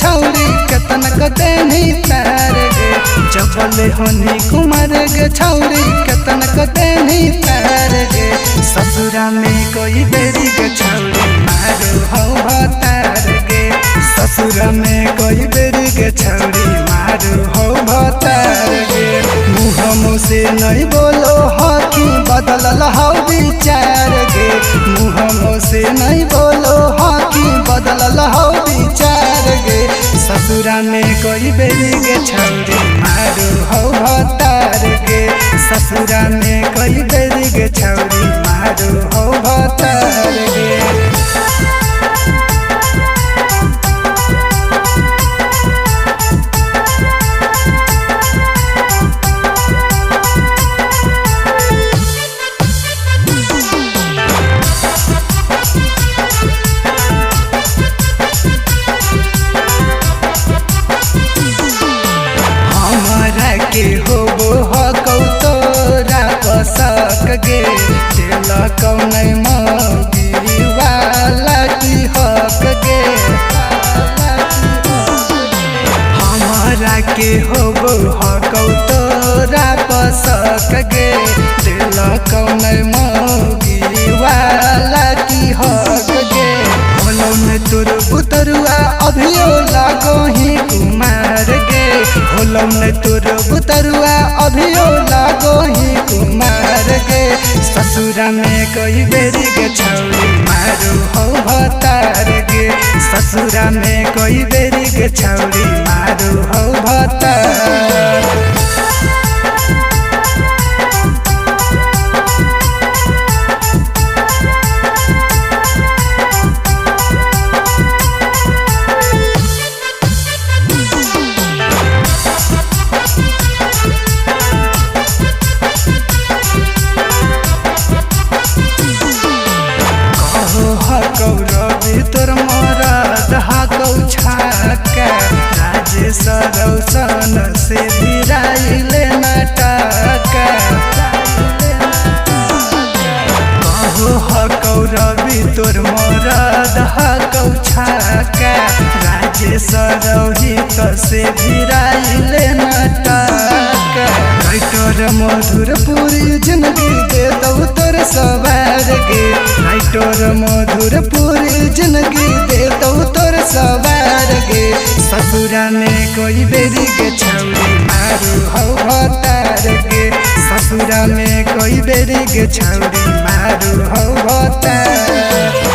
छौरी केतना कते नहीं तार गे जबले हनी कुमार गे छौरी केतना कते नहीं तार गे ससुरा में कोई बेरी गे छौरी मारो हो भतार गे ससुरा में कोई बेरी गे छौरी मारो हो भतार गे मुँह से नहीं बोलो हकी बदलल हो विचार गे मुँह से नहीं बोलो हकी बदलल हो विचार गे ससुरा में कोई बेरी गे छौरी मारो हो भतार गे ससुरा में कोई बेरी गे छौरी मारो हो भतार गे। के होबो हकौ तोरा पसक गे दिल कौन मौगी वाला की हक गे हमारा के होबो हकौ तोरा पसक गे दिल कौन मौगी वाला की हक गे बोलो न तोर बुतरुआ अभियो लागो ही कुमार गे होलो न तोर बुतरुआ अभियो लागो ही कुमार गे ससुरा में कोई बेरी गे छौरी मारो हो भतार गे ससुरा में कोई बेरी गे छौरी मारो हो भतार। रवि तोर मरद हाकौ छाका राजेश रौशन से भिराइले नाटका कहो हकौ रवि तोर मरद हाकौ छाका राजेश रोहित से भिराइले नाटका राइटर मधुरपुरी जिंदगी दे दौ तोर सवार गे राइटर मधुरपुरी जिंदगी दे दौ तोर सवार गे ससुरा में कोई बेरी गे छौरी मारो हो भतार गे ससुरा में कोई बेरी गे छौरी मारो हो भतार।